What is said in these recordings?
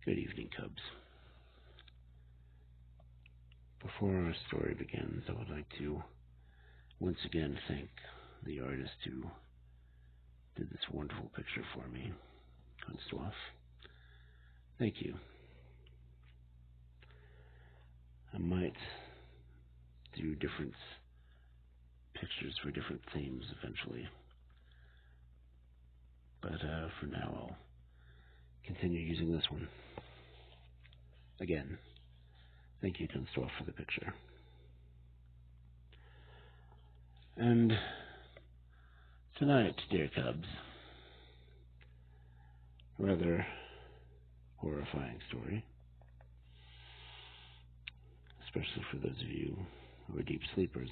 Good evening, Cubs. Before our story begins, I would like to once again thank the artist who did this wonderful picture for me, Kunsthoff. Thank you. I might do different pictures for different themes eventually, but for now I'll continue using this one. Again, thank you, Kunsthoff, for the picture. And tonight, dear Cubs, a rather horrifying story, especially for those of you who are deep sleepers.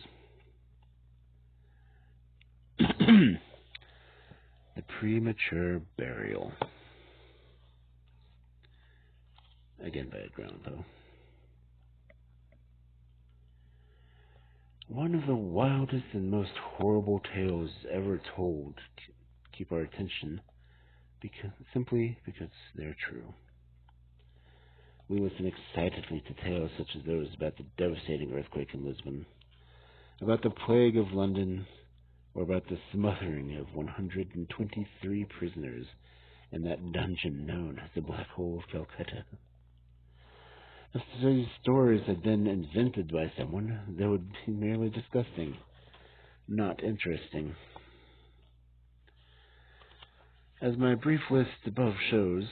The Premature Burial. Again by Edgar, though. One of the wildest and most horrible tales ever told keep our attention simply because they're true. We listen excitedly to tales such as those about the devastating earthquake in Lisbon, about the plague of London, or about the smothering of 123 prisoners in that dungeon known as the Black Hole of Calcutta. If these stories had been invented by someone, they would be merely disgusting, not interesting. As my brief list above shows,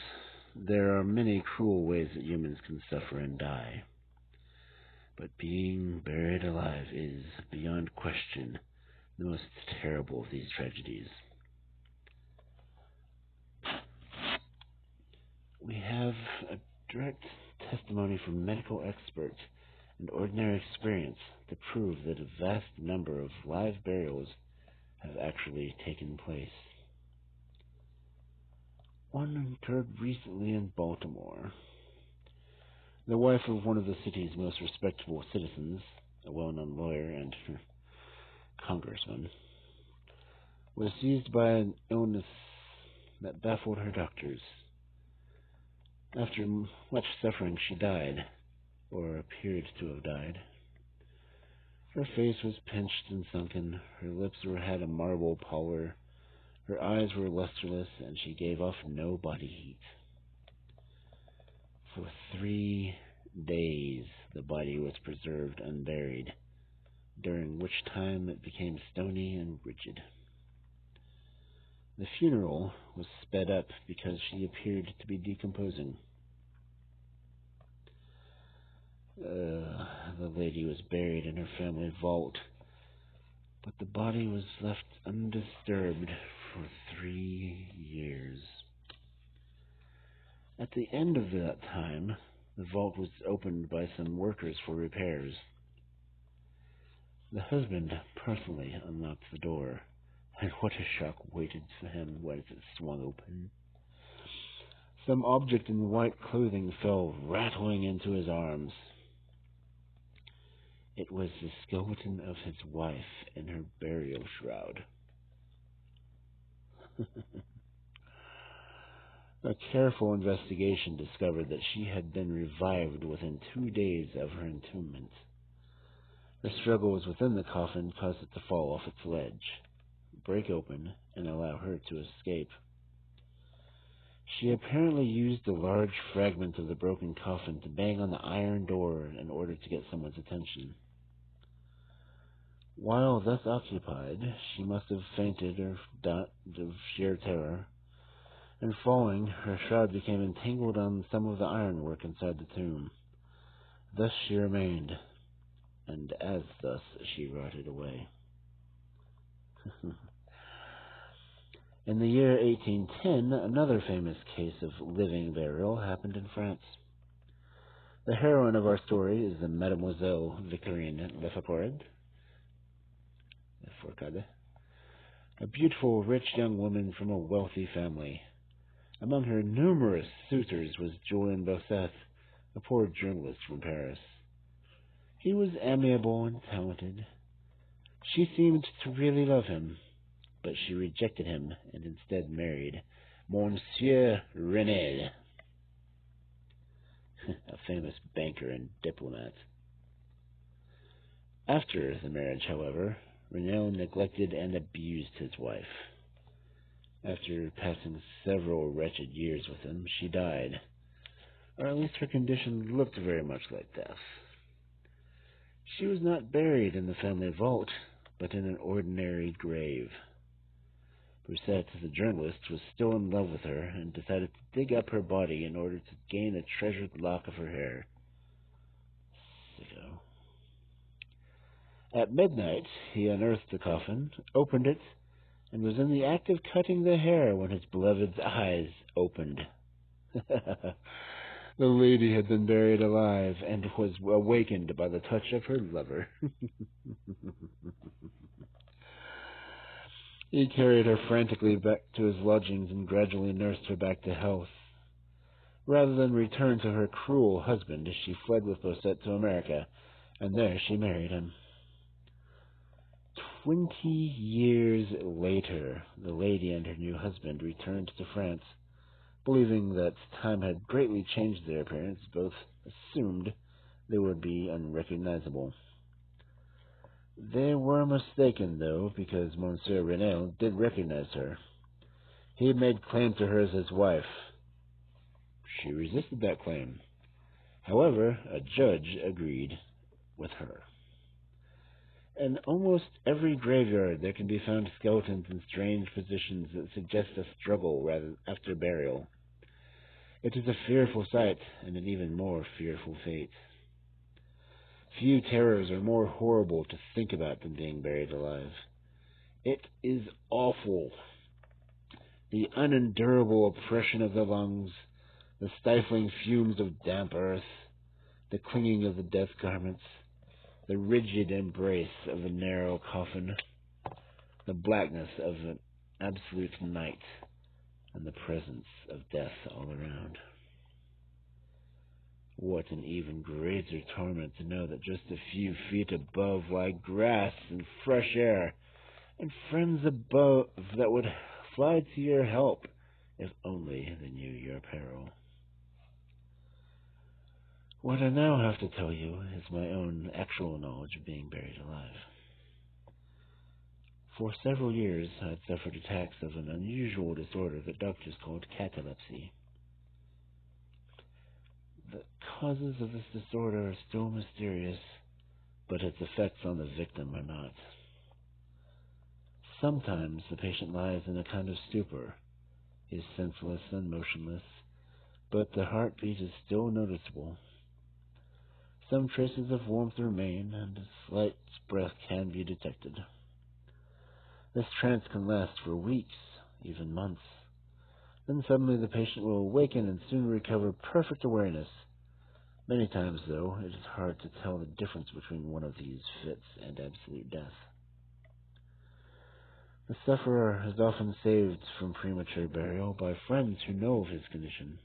there are many cruel ways that humans can suffer and die. But being buried alive is, beyond question, the most terrible of these tragedies. We have a direct testimony from medical experts and ordinary experience to prove that a vast number of live burials have actually taken place. One occurred recently in Baltimore. The wife of one of the city's most respectable citizens, a well-known lawyer and congressman, was seized by an illness that baffled her doctors. After much suffering, she died, or appeared to have died. Her face was pinched and sunken, her lips had a marble pallor, her eyes were lusterless, and she gave off no body heat. For 3 days the body was preserved unburied, during which time it became stony and rigid. The funeral was sped up because she appeared to be decomposing. The lady was buried in her family vault, but the body was left undisturbed for 3 years. At the end of that time, the vault was opened by some workers for repairs. The husband personally unlocked the door, and what a shock waited for him when it swung open. Some object in white clothing fell rattling into his arms. It was the skeleton of his wife in her burial shroud. A careful investigation discovered that she had been revived within 2 days of her entombment. The struggles within the coffin caused it to fall off its ledge, break open, and allow her to escape. She apparently used a large fragment of the broken coffin to bang on the iron door in order to get someone's attention. While thus occupied, she must have fainted or died of sheer terror, and falling, her shroud became entangled on some of the ironwork inside the tomb. Thus she remained, and as thus she rotted away. In the year 1810, another famous case of living burial happened in France. The heroine of our story is the Mademoiselle Victorine Leforcade, a beautiful, rich young woman from a wealthy family. Among her numerous suitors was Julian Bossuet, a poor journalist from Paris. He was amiable and talented. She seemed to really love him, but she rejected him and instead married Monsieur Renel. a famous banker and diplomat. After the marriage, however, Renaud neglected and abused his wife. After passing several wretched years with him, she died, or at least her condition looked very much like death. She was not buried in the family vault, but in an ordinary grave. Broussette, the journalist, was still in love with her and decided to dig up her body in order to gain a treasured lock of her hair. Sicko. At midnight, he unearthed the coffin, opened it, and was in the act of cutting the hair when his beloved's eyes opened. The lady had been buried alive and was awakened by the touch of her lover. He carried her frantically back to his lodgings and gradually nursed her back to health. Rather than return to her cruel husband, she fled with Broussette to America, and there she married him. 20 years later, the lady and her new husband returned to France. Believing that time had greatly changed their appearance, both assumed they would be unrecognizable. They were mistaken, though, because Monsieur Renaud did recognize her. He had made claim to her as his wife. She resisted that claim. However, a judge agreed with her. In almost every graveyard, there can be found skeletons in strange positions that suggest a struggle rather after burial. It is a fearful sight, and an even more fearful fate. Few terrors are more horrible to think about than being buried alive. It is awful. The unendurable oppression of the lungs, the stifling fumes of damp earth, the clinging of the death garments, the rigid embrace of the narrow coffin, the blackness of an absolute night, and the presence of death all around. What an even greater torment to know that just a few feet above lie grass and fresh air, and friends above that would fly to your help if only they knew your peril. What I now have to tell you is my own actual knowledge of being buried alive. For several years, I had suffered attacks of an unusual disorder that doctors called catalepsy. The causes of this disorder are still mysterious, but its effects on the victim are not. Sometimes the patient lies in a kind of stupor. He is senseless and motionless, but the heartbeat is still noticeable. Some traces of warmth remain, and a slight breath can be detected. This trance can last for weeks, even months. Then suddenly the patient will awaken and soon recover perfect awareness. Many times, though, it is hard to tell the difference between one of these fits and absolute death. The sufferer is often saved from premature burial by friends who know of his condition.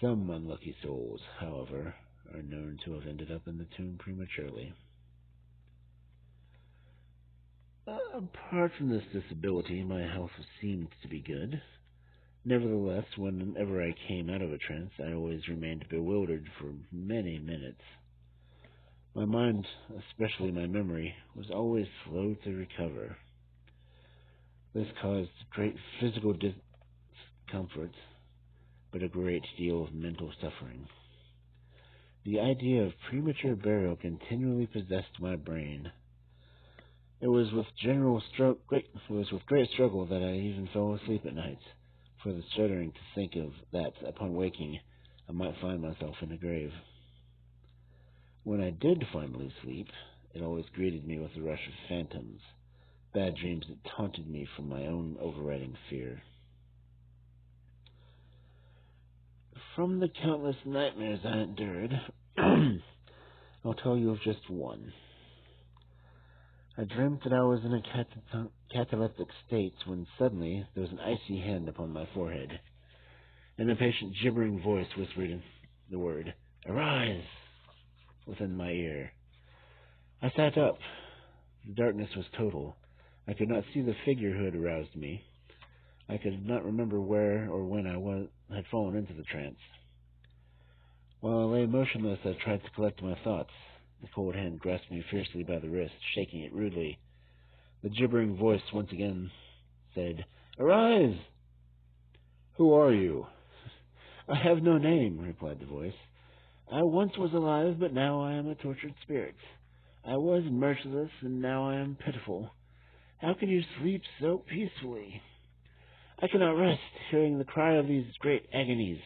Some unlucky souls, however, are known to have ended up in the tomb prematurely. Apart from this disability, my health seemed to be good. Nevertheless, whenever I came out of a trance, I always remained bewildered for many minutes. My mind, especially my memory, was always slow to recover. This caused great physical discomfort, but a great deal of mental suffering. The idea of premature burial continually possessed my brain. It was with great struggle that I even fell asleep at night, for the shuddering to think of that, upon waking, I might find myself in a grave. When I did finally sleep, it always greeted me with a rush of phantoms, bad dreams that taunted me from my own overriding fear. From the countless nightmares I endured, I'll tell you of just one. I dreamt that I was in a cataleptic state when suddenly there was an icy hand upon my forehead, and a patient gibbering voice whispered the word, "Arise!" within my ear. I sat up. The darkness was total. I could not see the figure who had aroused me. I could not remember where or when I had fallen into the trance. While I lay motionless, I tried to collect my thoughts. The cold hand grasped me fiercely by the wrist, shaking it rudely. The gibbering voice once again said, "Arise!" "Who are you?" "I have no name," replied the voice. "I once was alive, but now I am a tortured spirit. I was merciless, and now I am pitiful. How can you sleep so peacefully? I cannot rest, hearing the cry of these great agonies.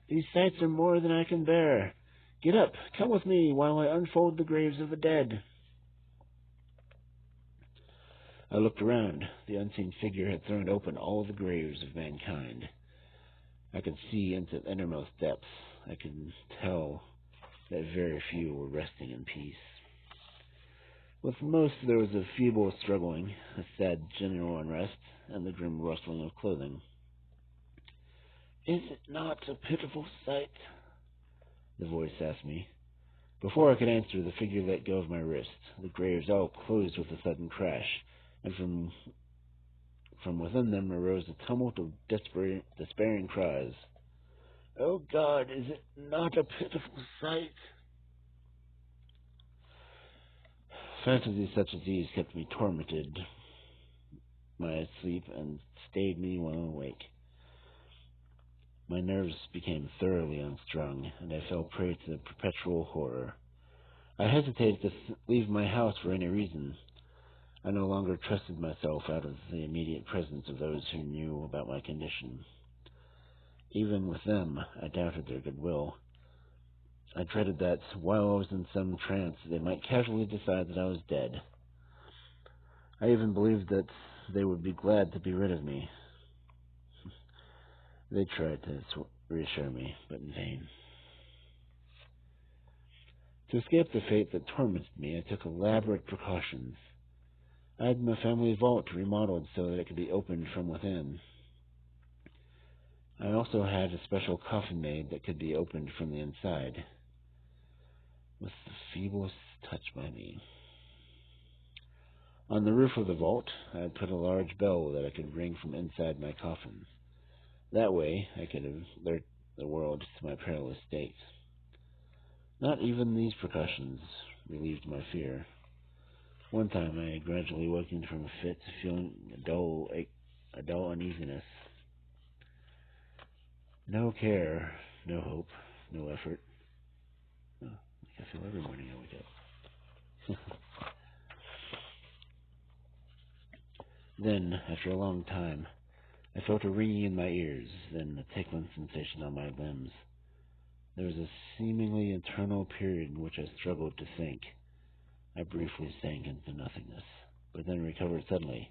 These sights are more than I can bear. Get up, come with me, while I unfold the graves of the dead." I looked around. The unseen figure had thrown open all the graves of mankind. I could see into the innermost depths. I could tell that very few were resting in peace. With most, there was a feeble struggling, a sad general unrest, and the grim rustling of clothing. "Is it not a pitiful sight?" the voice asked me. Before I could answer, the figure let go of my wrist. The graves all closed with a sudden crash, and from within them arose a tumult of despairing cries. "Oh God, is it not a pitiful sight?" Fantasies such as these kept me tormented my sleep and stayed me while awake. My nerves became thoroughly unstrung, and I fell prey to perpetual horror. I hesitated to leave my house for any reason. I no longer trusted myself out of the immediate presence of those who knew about my condition. Even with them, I doubted their goodwill. I dreaded that, while I was in some trance, they might casually decide that I was dead. I even believed that they would be glad to be rid of me. They tried to reassure me, but in vain. To escape the fate that tormented me, I took elaborate precautions. I had my family vault remodeled so that it could be opened from within. I also had a special coffin made that could be opened from the inside, with the feeblest touch by me. On the roof of the vault, I had put a large bell that I could ring from inside my coffin. That way, I could alert the world to my perilous state. Not even these precautions relieved my fear. One time, I gradually awakened from a fit, feeling a dull uneasiness. No care, no hope, no effort. Oh, like I feel every morning I wake up. Then, after a long time, I felt a ringing in my ears, then a tickling sensation on my limbs. There was a seemingly eternal period in which I struggled to think. I briefly sank into nothingness, but then recovered suddenly.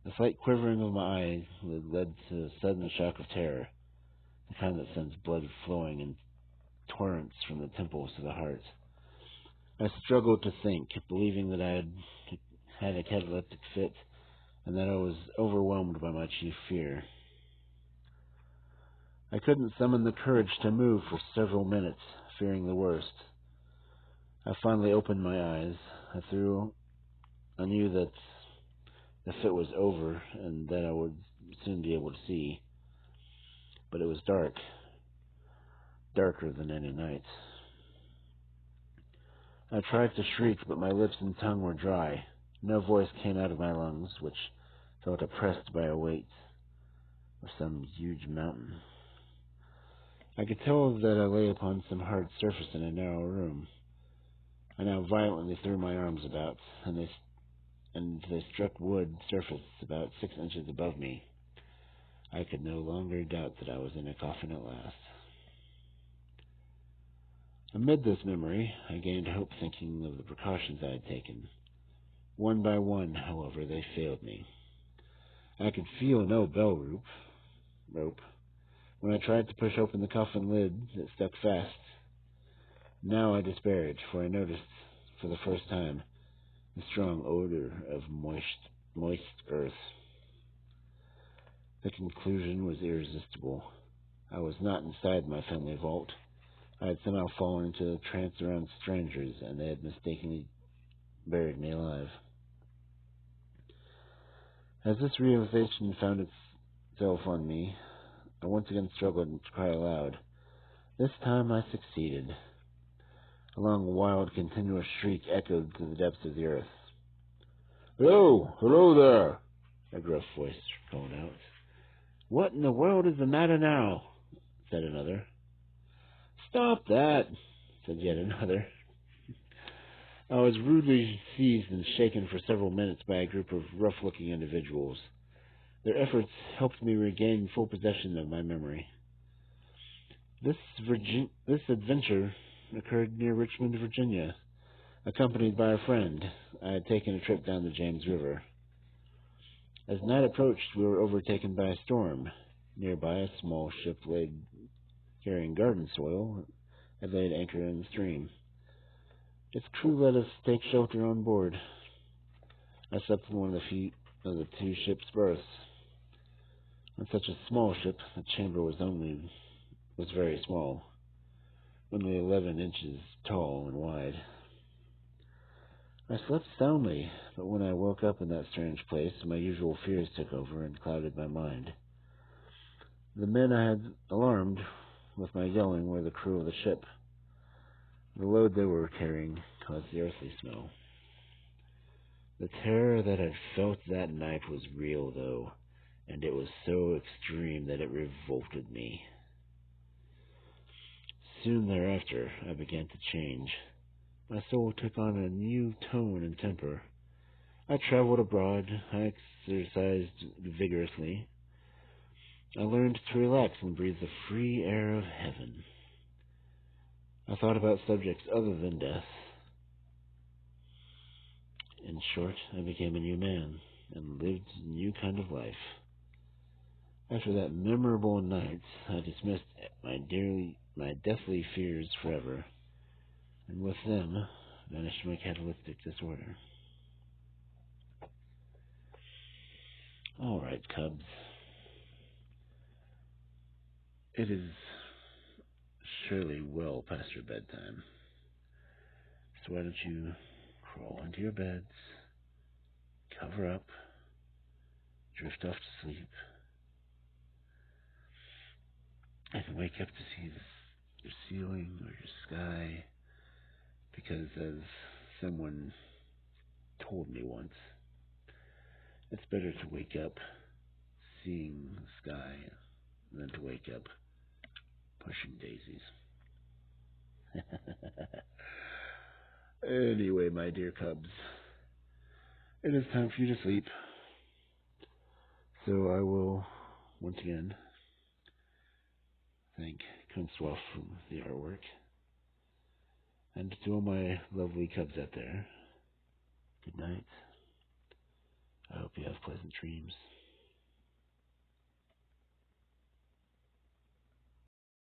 The slight quivering of my eyes led to a sudden shock of terror, the kind that sends blood flowing in torrents from the temples to the heart. I struggled to think, believing that I had a cataleptic fit, and that I was overwhelmed by my chief fear. I couldn't summon the courage to move for several minutes, fearing the worst. I finally opened my eyes. I knew that the fit was over, and that I would soon be able to see. But it was dark, darker than any night. I tried to shriek, but my lips and tongue were dry. No voice came out of my lungs, which felt oppressed by a weight of some huge mountain. I could tell that I lay upon some hard surface in a narrow room. I now violently threw my arms about, and they struck wood surface about 6 inches above me. I could no longer doubt that I was in a coffin at last. Amid this memory, I gained hope, thinking of the precautions I had taken. One by one, however, they failed me. I could feel no bell rope. When I tried to push open the coffin lid, it stuck fast. Now I despaired, for I noticed, for the first time, the strong odor of moist earth. The conclusion was irresistible. I was not inside my family vault. I had somehow fallen into a trance around strangers, and they had mistakenly buried me alive. As this realization found itself on me, I once again struggled to cry aloud. This time I succeeded. A long, wild, continuous shriek echoed through the depths of the earth. "Hello! Hello there!" a gruff voice called out. "What in the world is the matter now?" said another. "Stop that!" said yet another. I was rudely seized and shaken for several minutes by a group of rough-looking individuals. Their efforts helped me regain full possession of my memory. This adventure occurred near Richmond, Virginia. Accompanied by a friend, I had taken a trip down the James River. As night approached, we were overtaken by a storm. Nearby, a small ship carrying garden soil had laid anchor in the stream. Its crew let us take shelter on board. I slept in one of the two ship's berths. On such a small ship, the chamber was very small, only 11 inches tall and wide. I slept soundly, but when I woke up in that strange place, my usual fears took over and clouded my mind. The men I had alarmed with my yelling were the crew of the ship. The load they were carrying caused the earthly smell. The terror that I felt that night was real, though, and it was so extreme that it revolted me. Soon thereafter, I began to change. My soul took on a new tone and temper. I traveled abroad. I exercised vigorously. I learned to relax and breathe the free air of heaven. I thought about subjects other than death. In short, I became a new man and lived a new kind of life. After that memorable night, I dismissed my deathly fears forever, and with them vanished my catalytic disorder. All right, cubs. It is surely well past your bedtime. So why don't you crawl into your beds, cover up, drift off to sleep, and wake up to see your ceiling or your sky, because as someone told me once, it's better to wake up seeing the sky than to wake up pushing daisies. Anyway, my dear cubs, it is time for you to sleep. So I will once again thank Kunstwolf for the artwork. And to all my lovely cubs out there, good night. I hope you have pleasant dreams.